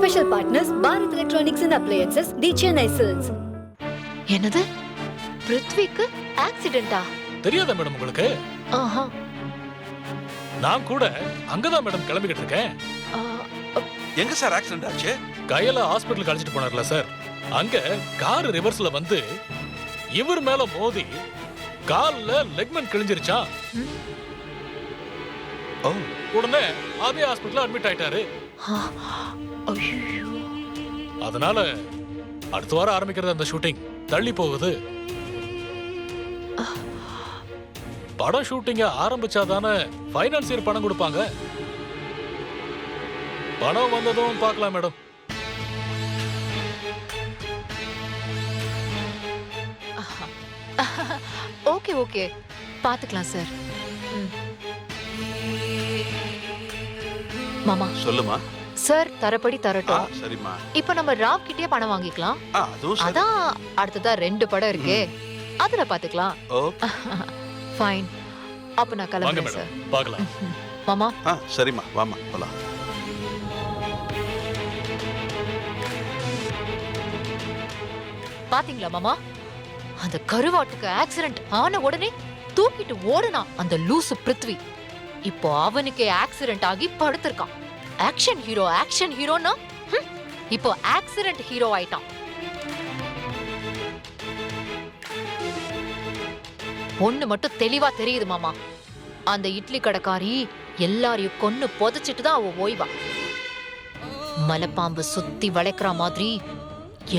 Special partners Bharat Electronics and Appliances, the Chennai Silks. என்னது? பிருத்விக்கு ஆக்சிடென்ட்டா? தெரியாதா madam உங்களுக்கு? ஆஹா. நான் கூட அங்கதான் மேடம் கிளம்பிக்கிட்டு இருக்கேன். எங்க சார் ஆக்சிடென்ட் ஆச்சு? கையில ஹாஸ்பிடலுக்கு அழைச்சிட்டு போனார்ல சார். அங்க கார் ரிவர்ஸ்ல வந்து இவர் மேல மோதி கால்ல லெக்மென்ட் கிழிஞ்சிருச்சா. ஓ, உடனே அதே ஹாஸ்பிடல்ல அட்மிட் ஆயிட்டாரு. ஐயோ. அதனால அடுத்த வாரம் ஆரம்பிக்கிறது அந்த ஷூட்டிங் தள்ளி போகுது. படம் ஷூட்டிங்க ஆரம்பிச்சாதானே ஃபைனான்சியர் பணம் கொடுப்பாங்க. பணம் வந்ததும் பார்க்கலாம் மேடம். ஓகே ஓகே, பாத்துக்கலாம் சார். மாமா சொல்லுமா. சார் தரப்படி தரட்டும். சரிம்மா. இப்ப நம்ம ராவ் கிட்டே பணம் வாங்கிக்கலாம். அதான் அடுத்ததா 2 படம் இருக்கே, அதுல பாத்துக்கலாம். Okay fine. அப்ப நான் கிளம்புறேன் சார். பார்க்கலாம். மாமா. சரிம்மா, வாமா போலாம். பாத்தீங்களா மாமா, அந்த கருவாட்டுக்கு ஆக்சிடென்ட் ஆன உடனே தூக்கிட்டு ஓடுனா அந்த லூசு பிருத்வி. இப்போ அவனுக்கு ஆக்சிடென்ட் ஆகி படுத்திருக்கான். ஆக்ஷன் ஹீரோனா இப்போ ஆக்சிடென்ட் ஹீரோ ஆயிட்டான். ஒண்ணு மட்டும் தெளிவா தெரியுது மாமா, அந்த இட்லி கடைக்காரி எல்லாரையும் கொன்னு புதைச்சிட்டு தான் அவ ஓய்வா. மலைப்பாம்பு சுத்தி வளைக்கிற மாதிரி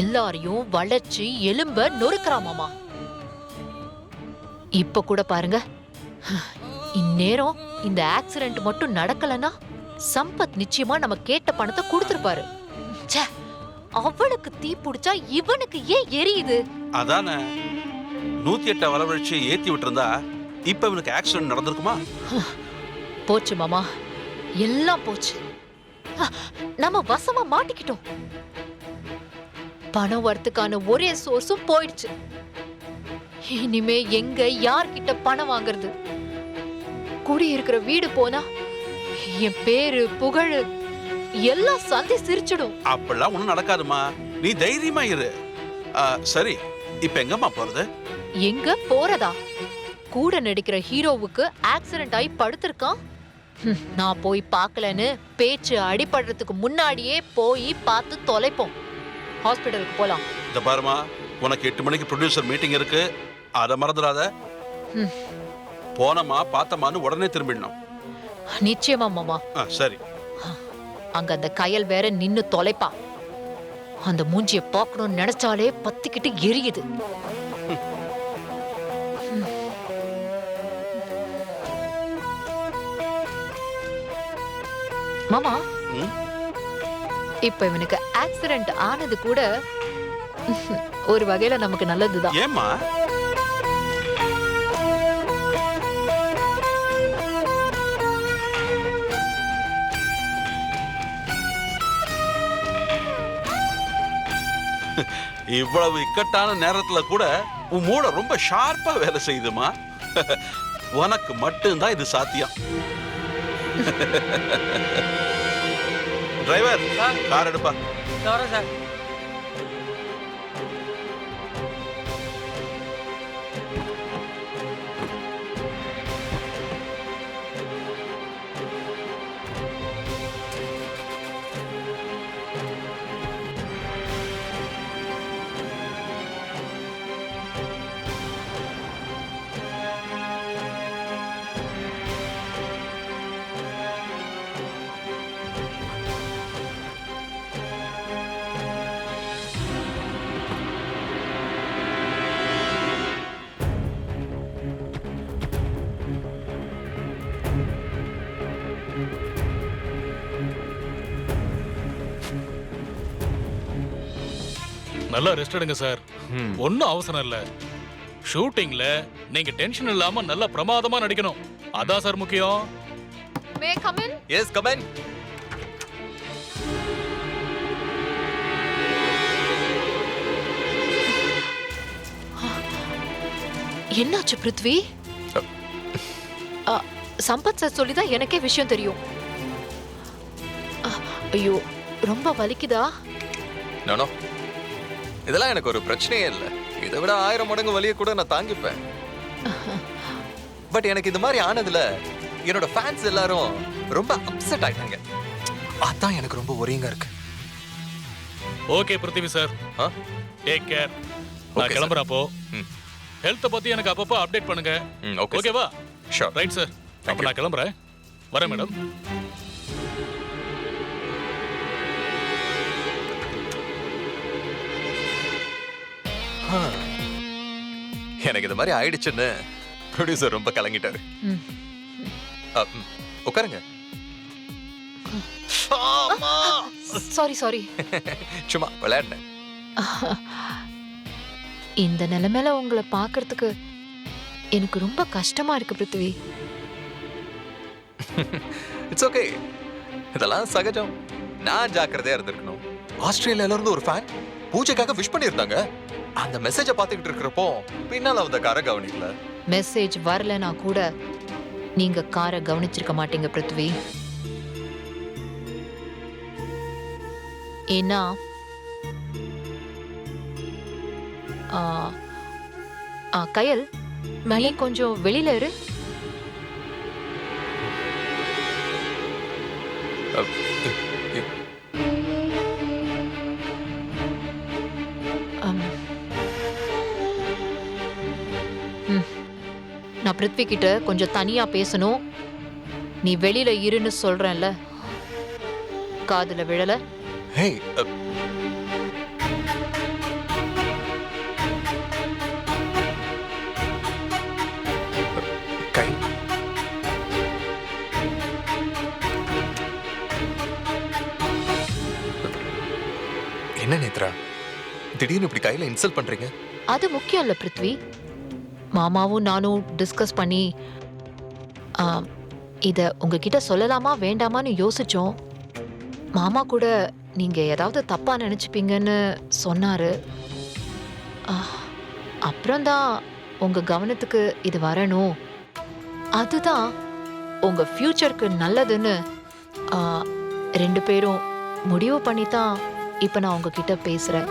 எல்லாரையும் வளைச்சு எலும்ப நொறுக்கிறா மாமா. இப்ப கூட பாருங்க, இந்நேரம் இந்த ஆக்சிடென்ட் மட்டும் நடக்கலனா சம்பத் நிச்சயமா நம்ம கேட்ட பணத்தை கொடுத்திருப்பாரு. அவளுக்கு தீ பிடிச்சா இவனுக்கு ஏன் எரியுது? அதானே 108 வரவழைச்சு ஏத்தி விட்டுருந்தா இப்ப இவனுக்கு ஆக்சிடென்ட் நடந்திருக்குமா? போச்சு மாமா, எல்லாம் போச்சு. நம்ம வசமா மாட்டிக்கிட்டோம். பணம் வரத்துக்கான ஒரே சோர்ஸும் போயிடுச்சு. இனிமே எங்க யார்கிட்ட பணம் வாங்குறது? குடி இருக்கிற வீடு போனா என் பேரு புகழ் எல்லாம் சந்தி சிரிச்சிடும். அப்பெல்லாம் ஒண்ணும் நடக்காதுமா, நீ தைரியமா இரு. சரி, இப்ப எங்கம்மா போறது? எங்க போறதா? கூட நடிக்கிற ஹீரோவுக்கு ஆக்சிடென்ட் ஆகி படுத்திருக்கான். நான் போய் பார்க்கலன்னு பேச்சு அடிபடுறதுக்கு முன்னாடியே போய் பார்த்து தொலைப்போம். ஹாஸ்பிடலுக்கு போலாம். இந்த பாருமா, உனக்கு 8 மணிக்கு ப்ரொடியூசர் மீட்டிங் இருக்கு, அத மறந்துடாத. போனமா பார்த்தமான்னு உடனே திரும்பிடணும். நிச்சயமா மாமா. சரி. அங்க அந்த கயல் வேற நின்னு தொலைப்பா. அந்த மூஞ்சிய பார்க்கணும்னு நினைச்சாலே பத்திக்கிட்டு எரியுது. மாமா, இப்ப இவனுக்கு ஆக்சிடென்ட் ஆனது கூட ஒரு வகையில நமக்கு நல்லதுதான். ஏமா? இவ்வளவு இக்கட்டான நேரத்துல கூட உன் மூளை ரொம்ப ஷார்ப்பா வேலை செய்யுதுமா. உனக்கு மட்டும்தான் இது சாத்தியம். டிரைவர், கார் எடுப்பா. சார். நல்லா ரெஸ்ட் எடுங்க சார். ஒன்னும் அவசரம் இல்ல. ஷூட்டிங்ல நீங்க டென்ஷன் இல்லாம நல்லா பிரமாதமா நடிக்கணும். அதான் சார் முக்கியம். May come in? Yes, come in. என்னாச்சு பிருத்வி? சம்பத் சார் சொல்லிதான் எனக்கே விஷயம் தெரியும். ஐயோ, ரொம்ப வலிக்குதா? நானோ இதெல்லாம் எனக்கு ஒரு பிரச்சனையே இல்லை. இதை விட 1000 மடங்கு வலியை கூட நான் தாங்கிப்பேன். பட் எனக்கு இந்த மாதிரி ஆனதுல என்னோட ஃபேன்ஸ் எல்லாரும் ரொம்ப அப்செட் ஆயிட்டாங்க. அதான் எனக்கு ரொம்ப ஒரேங்க இருக்கு. ஓகே பிருத்திவி சார், ஆ? Take care. Okay, நான் sir. கிளம்புறேன் அப்போ. ம். ஹெல்த்தை பத்தி எனக்கு அப்பப்போ அப்டேட் பண்ணுங்க. ஓகே ஓகேவா? ஷூர். Right sir. அப்ப you. நான் கிளம்புறேன். வரேன் மேடம். எனக்கு இது மாதிரி ஆயிடுச்சுன்னு ப்ரொடியூசர் ரொம்ப கலங்கிட்டாரு. ம். உட்காருங்க. ஆமா. சாரி. சும்மா விளையாடுனேன். இந்த நிலைமையில உங்களை பார்க்கறதுக்கு எனக்கு ரொம்ப கஷ்டமா இருக்கு பிருத்திவி. இட்ஸ் ஓகே, இதெல்லாம் சகஜம். நான் ஜாக்கிரதையா இருந்திருக்கணும். ஆஸ்திரேலியால இருந்து ஒரு ஃபேன் பூஜைக்காக விஷ் பண்ணியிருந்தாங்க. அந்த மெசேஜை பார்த்துக்கிட்டு இருக்கிறப்போ பின்னால வந்த காரை கவனிக்கல. மெசேஜ் வரலனா கூட நீங்க காரை கவனிச்சிருக்க மாட்டீங்க பிருத்திவி. ஏன்னா கயல், நீ கொஞ்சம் வெளியில இரு. நான் பிருத்வி கிட்ட கொஞ்சம் தனியா பேசணும். நீ வெளியில இருன்னு சொல்றேன்ல, காதுல விழல? ஹே, கை என்ன நேத்ரா, திடீர்னு இப்படி கையில இன்சல்ட் பண்றீங்க? அது முக்கியம் இல்ல பிருத்வி. மாமாவும் நானும் டிஸ்கஸ் பண்ணி இத உங்ககிட்ட சொல்லலாமா வேண்டாமான்னு யோசிச்சோம். மாமா கூட நீங்க ஏதாவது தப்பா நினைச்சுப்பீங்கன்னு சொன்னாரு. அப்புறம்தான் உங்க கவனத்துக்கு இது வரணும், அதுதான் உங்க ஃபியூச்சருக்கு நல்லதுன்னு 2 பேரும் முடிவு பண்ணித்தான் இப்ப நான் உங்ககிட்ட பேசுறேன்.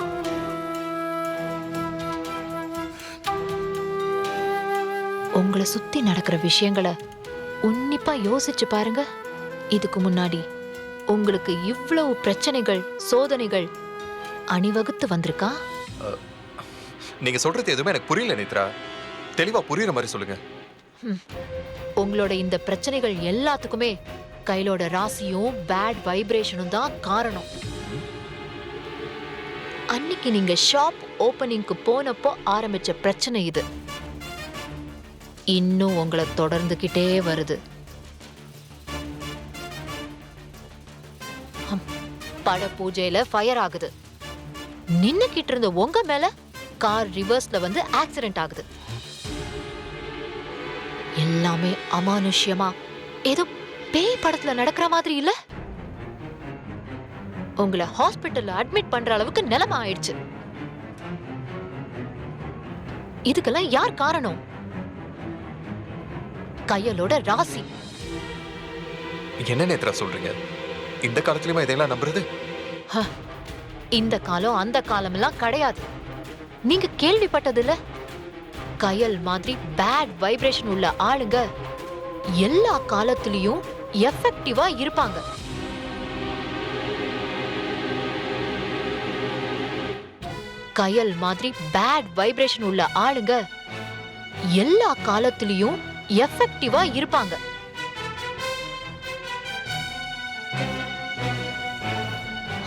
உங்களை சுத்தி நடக்கிற விஷயங்களை உன்னிப்பா யோசிச்சு பாருங்க. இதுக்கு முன்னாடி உங்களுக்கு இவ்வளவு பிரச்சனைகள், சோதனைகள் அணிவகுத்து வந்திருக்கா? நீங்க சொல்றது எதுவுமே எனக்கு புரியல நேத்ரா. தெளிவா புரியுற மாதிரி சொல்லுங்க. உங்களோட இந்த பிரச்சனைகள் எல்லாத்துக்குமே கையிலோட ராசியும் பேட் வைப்ரேஷனும் தான் காரணம். அன்னைக்கு நீங்க ஷாப் ஓபனிங்க்கு போனப்போ ஆரம்பிச்ச பிரச்சனை இது. இன்னும் உங்களை தொடர்ந்துகிட்டே வருது. பட பூஜையில ஃபயர் ஆகுது. நின்னுக்கிட்டு இருந்த உங்க மேல கார் ரிவர்ஸ்ல வந்து ஆக்சிடென்ட் ஆகுது. எல்லாமே அமானுஷ்யமா ஏதோ பேய் படத்துல நடக்கிற மாதிரி இல்ல? உங்களை ஹாஸ்பிட்டல்ல அட்மிட் பண்ற அளவுக்கு நிலைமை ஆயிடுச்சு. இதுக்கெல்லாம் யார் காரணம்? கையலோட ராசி. என்ன நேத்ரா சொல்றீங்க? இந்த காலத்துலயுமா இதெல்லாம் நம்புறது? இந்த காலம் அந்த காலம் எல்லாம் கிடையாது. நீங்க கேள்விப்பட்டது இல்ல? கயல் மாதிரி பேட் வைப்ரேஷன் உள்ள ஆளுங்க எல்லா காலத்திலயும் எஃபெக்டிவா இருப்பாங்க. கயல் மாதிரி பேட் வைப்ரேஷன் உள்ள ஆளுங்க எல்லா காலத்திலயும் எஃபெக்டிவா இருப்பாங்க.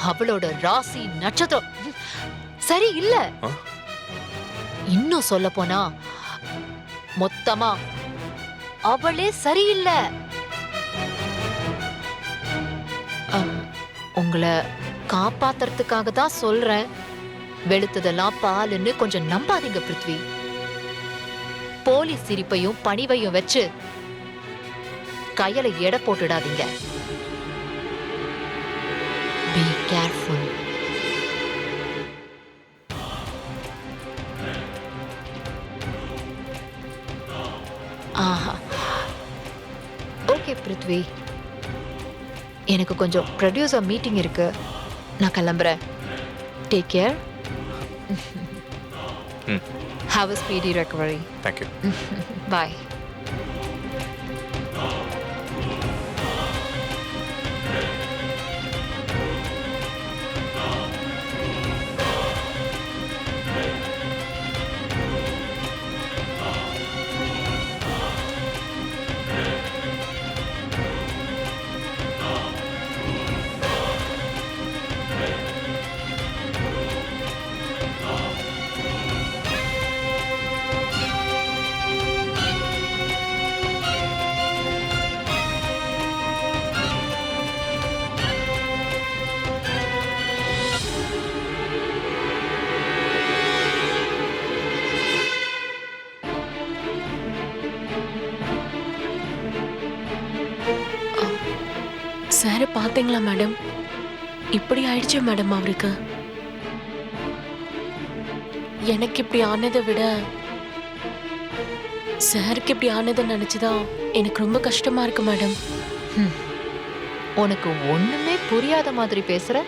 அவளோட ராசி நட்சத்திரம் சரி இல்ல. இன்னும் சொல்ல போனா மொத்தமா அவளே சரியில்லை. உங்களை காப்பாத்துறதுக்காக தான் சொல்றேன். வெளுத்ததெல்லாம் பாலுன்னு கொஞ்சம் நம்பாதீங்க பிருத்வி. போலீஸ் சிரிப்பையும் பணிவையும் வச்சு கையில எடை போட்டுடாதீங்க. Be careful. ஆஹா, ஓகே பிருத்வி, எனக்கு கொஞ்சம் ப்ரொடியூசர் மீட்டிங் இருக்கு, நான் கிளம்புறேன். Take care. Have a speedy recovery. Thank you. Bye. Sir பாத்தீங்களா மேடம்? இப்படி ஆயிடுச்சு மேடம் அவருக்கு. எனக்கு இப்படி ஆனதை விட சாருக்கு இப்படி ஆனதை நினைச்சுதான் எனக்கு ரொம்ப கஷ்டமா இருக்கு மேடம். உனக்கு ஒண்ணுமே புரியாத மாதிரி பேசுற.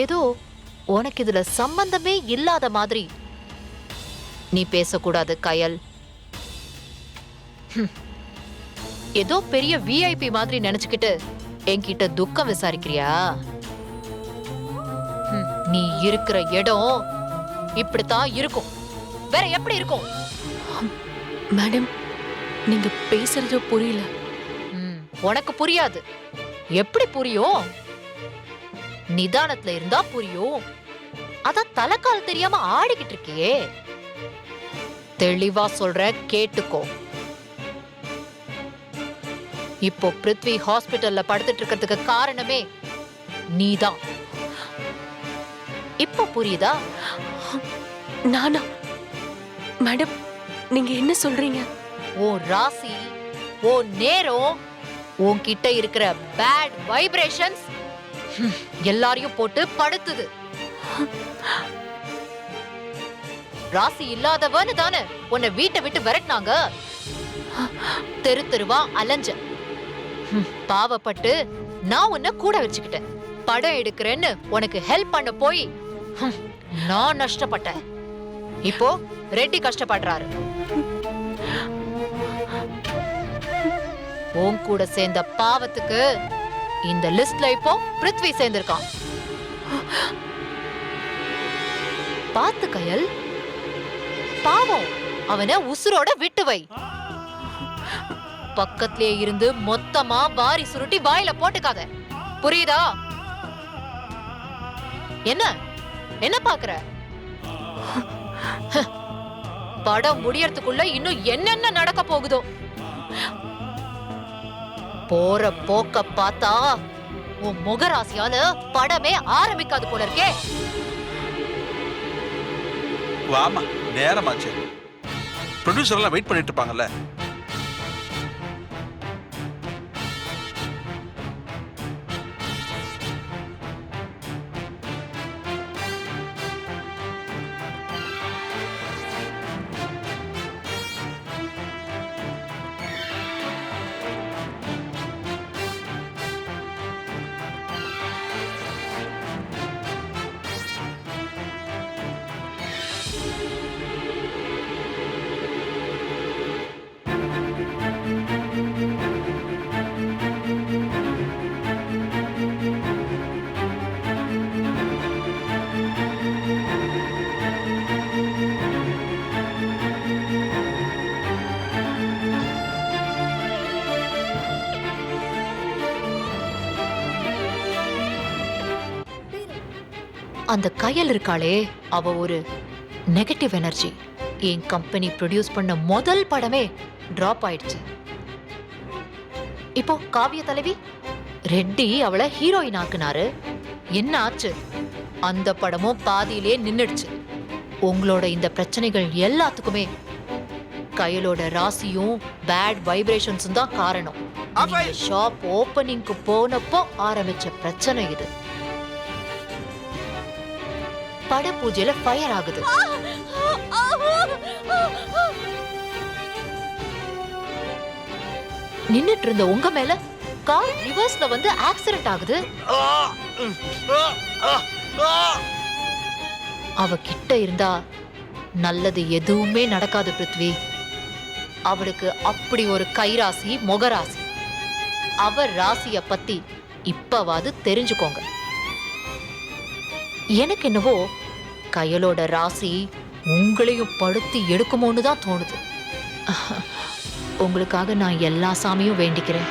ஏதோ உனக்கு இதுல சம்பந்தமே இல்லாத மாதிரி நீ பேசக்கூடாது கயல். ஏதோ பெரிய விஐபி மாதிரி நினைச்சுக்கிட்டு என்கிட்ட துக்கம் விசாரிக்கிறியா? இருக்கிற இடம் இப்படித்தான் இருக்கும். வேற எப்படி இருக்கும்? மேடம், நீங்க பேசுறது புரியல. உனக்கு புரியாது. எப்படி புரியும்? நிதானத்துல இருந்தா புரியும். அதான் தலைக்கால் தெரியாம ஆடிக்கிட்டு இருக்கியே. தெளிவா சொல்ற, கேட்டுக்கோ. இப்போ பிருத்வி ஹாஸ்பிட்டல்ல படுத்துட்டு இருக்கிறதுக்கு காரணமே நீதான். இப்போ புரியுதா? நானா? மேடம், நீங்க என்ன சொல்றீங்க? ஓ ராசி, ஓ நேரம், உன்கிட்ட இருக்கிற பேட் வைப்ரேஷன்ஸ் எல்லாரையும் போட்டு படுத்துது. ராசி இல்லாதவன்னு தானே உன்னை வீட்டை விட்டு விரட்டினாங்க. தெரு தெருவா அலைஞ்ச. பாவப்பட்டு நான் உன்னை கூட வச்சுக்கிட்டேன். படம் எடுக்கிறேன்னு உனக்கு ஹெல்ப் பண்ண போய் நான் நஷ்டப்பட்டேன். இப்போ ரெட்டி கஷ்டப்படுறாரு. உன் கூட சேர்ந்த பாவத்துக்கு இந்த லிஸ்ட்ல இப்போ பிருத்வி சேர்ந்திருக்கான். பாத்து கயல், பாவம், அவனை உசுரோட விட்டு வை. பக்கத்திலே இருந்து மொத்தமா வாரி சுருட்டி வாயில போட்டுக்காத. புரியுதா? என்ன என்ன பாக்குற? படம் முடியறதுக்குள்ள இன்னும் என்னென்ன நடக்க போகுதோ. போற போக்க பார்த்தா உன் முகராசியால படமே ஆரம்பிக்காது போல இருக்கே. வாமா, நேரமாச்சு. ப்ரொடியூசர் எல்லாம் வெயிட் பண்ணிட்டு இருப்பாங்கல்ல. அந்த கயல் இருக்காளே, அவ ஒரு நெகட்டிவ் எனர்ஜி. என் கம்பெனி ப்ரொடியூஸ் பண்ண முதல் படமே டிராப் ஆயிடுச்சு. இப்போ காவிய தலைவி ரெட்டி அவளை ஹீரோயின் ஆக்குனாரு. என்ன ஆச்சு? அந்த படமும் பாதியிலே நின்னுடுச்சு. உங்களோட இந்த பிரச்சனைகள் எல்லாத்துக்குமே கயலோட ராசியும் பேட் வைப்ரேஷன்ஸும் தான் காரணம். ஷாப் ஓபனிங்க்கு போனப்போ ஆரம்பிச்ச பிரச்சனை இது. பட பூஜையில ஃபயர் ஆகுது. நின்னுட்டு இருந்த உங்க மேல கார் ரிவர்ஸ்ல வந்து ஆக்சிடென்ட் ஆகுது. அவ கிட்ட இருந்தா நல்லது எதுவுமே நடக்காது பிருத்வி. அவளுக்கு அப்படி ஒரு கைராசி மொகராசி. அவ ராசிய பத்தி இப்பவாது தெரிஞ்சுக்கோங்க. எனக்கு என்னவோ கயலோட ராசி உங்களையும் படுத்தி எடுக்குமோன்னு தான் தோணுது. உங்களுக்காக நான் எல்லா சாமியும் வேண்டிக்கிறேன்.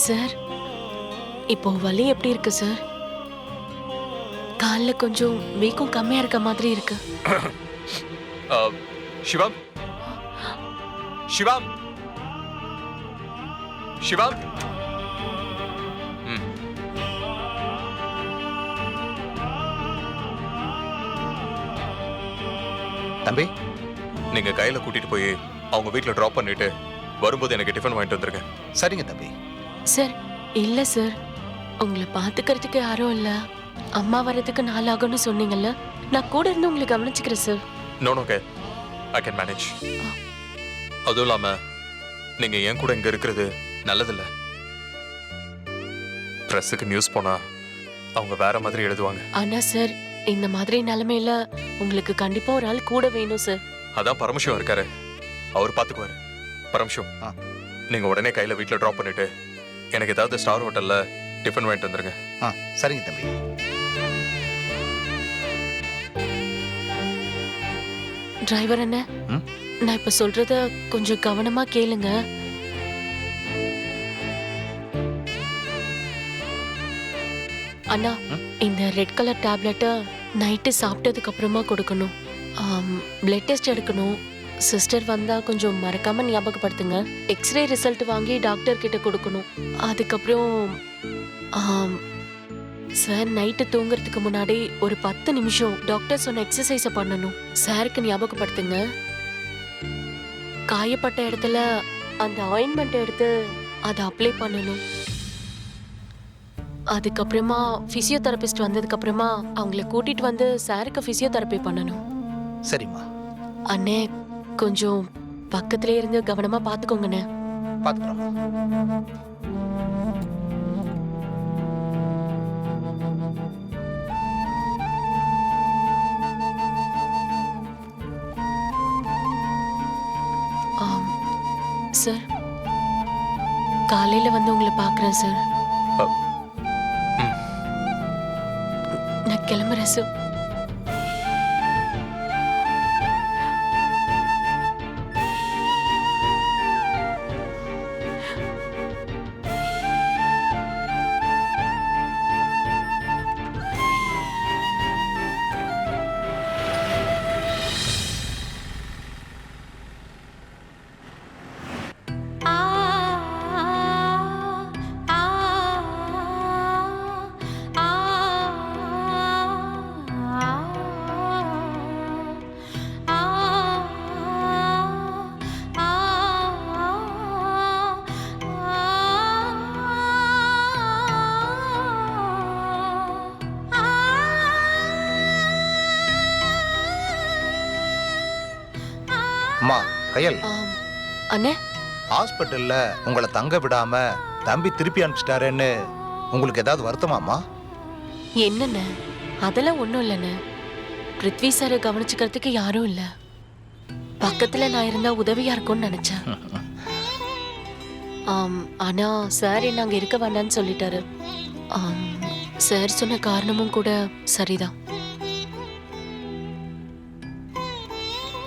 சார், இப்போ வலி எப்படி இருக்கு சார்? கால்ல கொஞ்சம் வீக்கம் கம்மியா இருக்க மாதிரி இருக்கு. சிவம், சிவம், சிவம். தம்பி, நீங்க கையில கூட்டிட்டு போய் அவங்க வீட்ல டிராப் பண்ணிட்டு வரும்போது எனக்கு டிஃபன் வாங்கிட்டு வந்துருங்க. சரிங்க தம்பி. சார், இல்ல சார், உங்களை பாத்துக்கிறதுக்கு யாரும் இல்ல. அம்மா வர்றதுக்கு நாளாகும்னு சொன்னீங்கல்ல, நான் கூட இருந்து உங்களை கவனிச்சுக்கிறேன் sir. No no, okay, I can manage. அதுவும் இல்லாம நீங்க என் கூட இங்க இருக்கிறது நல்லதில்ல. பிரஸுக்கு நியூஸ் போனா அவங்க வேற மாதிரி எழுதுவாங்க. ஆனா சார், இந்த மாதிரி நிலைமையில உங்களுக்கு கண்டிப்பா ஒரு ஆள் கூட வேணும் சார். அதான் பரமசிவம் இருக்காரு, அவர் பாத்துக்குவாரு. பரமசிவம், நீங்க உடனே கையில வீட்ல டிராப் பண்ணிட்டு எனக்கு ஏதாவது ஸ்டார் ஹோட்டல்ல டிஃபன் வாங்கிட்டு வந்துருங்க. சரிங்க தம்பி. டிரைவர் அண்ணா, நான் இப்ப சொல்றத கொஞ்சம் கவனமா கேளுங்க. அண்ணா, இந்த ரெட் கலர் டேப்லெட்டை நைட்டு சாப்பிட்டதுக்கு அப்புறமா கொடுக்கணும். பிளட் டெஸ்ட் எடுக்கணும். சிஸ்டர் வந்தா கொஞ்சம் மறக்காம ஞாபகப்படுத்துங்க. எக்ஸ்ரே ரிசல்ட் வாங்கி டாக்டர் கிட்ட கொடுக்கணும். அதுக்கப்புறம் சார், நைட்டு தூங்குறதுக்கு முன்னாடி ஒரு 10 நிமிஷம் டாக்டர் சொன்ன எக்ஸசைஸ பண்ணணும். சாருக்கு ஞாபகப்படுத்துங்க. காயப்பட்ட இடத்துல அந்த ஆயின்மெண்ட் எடுத்து அதை அப்ளை பண்ணணும். அதுக்கப்புறமா பிசியோதெரபிஸ்ட் வந்ததுக்கு அப்புறமா அவங்கள கூட்டிட்டு வந்து சாருக்கு பிசியோதெரபி பண்ணணும். சரிம்மா. அண்ணே, கொஞ்சம் பக்கத்திலே இருந்து கவனமா பாத்துக்கோங்கண்ணே. பாத்துக்கிறோம். சார், காலையில வந்து உங்களை பாக்குறேன் சார். நான் கிளம்புறேன் சார். அம்மா, கயல், அண்ணே, ஹாஸ்பிட்டல்ல உங்களை தங்க விடாம தம்பி திருப்பி அனுப்பிச்சிட்டாரேன்னு உங்களுக்கு ஏதாவது வருத்தமாம்மா? என்னண்ணே, அதெல்லாம் ஒண்ணும் இல்லைண்ணே. பிருத்வி சாரை கவனிச்சுக்கிறதுக்கு யாரும் இல்ல. பக்கத்துல நான் இருந்தா உதவியா இருக்கும்னு நினைச்சேன். ஆனா சார் என்ன அங்க இருக்க வேண்டாம்னு சொல்லிட்டாரு. சார் சொன்ன காரணமும் கூட சரிதான்.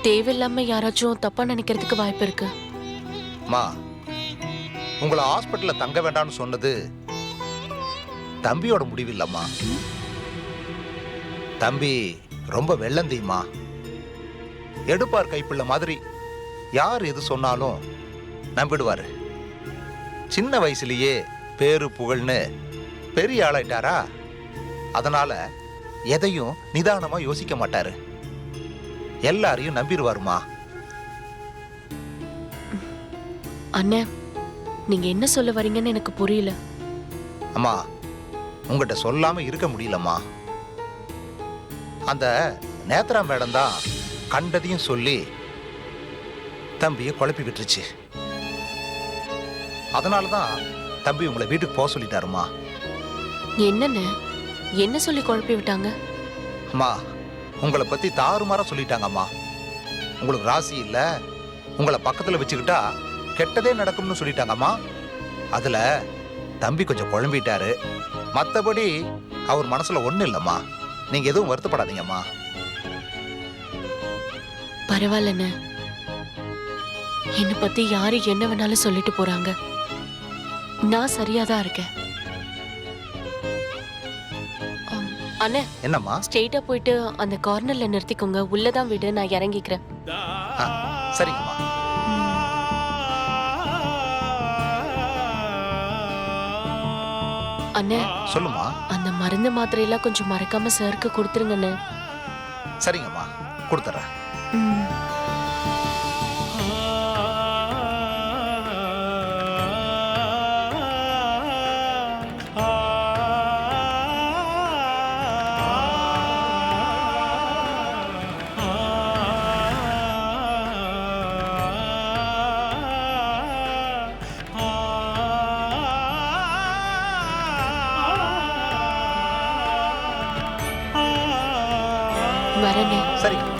தேவையில்லாம யாராச்சும் தப்பா நினைக்கிறதுக்கு வாய்ப்பு இருக்கு. அம்மா, உங்களை ஹாஸ்பிட்டல்ல தங்க வேண்டாம்னு சொன்னது தம்பியோட முடிவு இல்லம்மா. தம்பி ரொம்ப வெள்ளந்திம்மா. எடுப்பார் கைப்பிள்ளை மாதிரி யார் எது சொன்னாலும் நம்பிடுவாரு. சின்ன வயசுலயே பேரு புகழ்னு பெரிய ஆளாயிட்டாரா, அதனால எதையும் நிதானமா யோசிக்க மாட்டாரு. எல்லாரையும் நம்பிடுவாருமா. அண்ணே, நீங்க என்ன சொல்ல வரீங்கன்னு எனக்கு புரியல. அம்மா, உங்ககிட்ட சொல்லாம இருக்க முடியலம்மா. அந்த நேத்ரா மேடம் தான் கண்டதையும் சொல்லி தம்பியை குழப்பி விட்டுருச்சு. அதனாலதான் தம்பி உங்களை வீட்டுக்கு போக சொல்லிட்டாருமா. என்னன்னு என்ன சொல்லி குழப்பி விட்டாங்க? அம்மா, உங்களை பத்தி தாறுமாறா சொல்லிட்டாங்கம்மா. உங்களுக்கு ராசி இல்ல, உங்களை பக்கத்துல வச்சுக்கிட்டா கெட்டதே நடக்கும்னு சொல்லிட்டாங்கம்மா. அதுல தம்பி கொஞ்சம் குழம்பிட்டாரு. மத்தபடி அவர் மனசுல ஒண்ணு இல்லம்மா. நீங்க எதுவும் வருத்தப்படாதீங்கம்மா. பரவாயில்லண்ணே, என்னை பத்தி யாரு என்ன வேணாலும் சொல்லிட்டு போறாங்க. நான் சரியாதான் இருக்கேன். அண்ணே, என்னம்மா? ஸ்ட்ரெயிட்டா போயிட்டு அந்த கார்னர்ல நிறுத்திக்கோங்க. உள்ளதான் விடு, நான் இறங்கிக்கிறேன். சரிங்கம்மா. அண்ணே, சொல்லுமா. அந்த மருந்து மாத்திரையெல்லாம் கொஞ்சம் மறக்காம சாருக்கு கொடுத்துருங்கண்ணே. சரிங்கம்மா, கொடுத்துறேன். ம். வரேண்ணே. சரிங்க.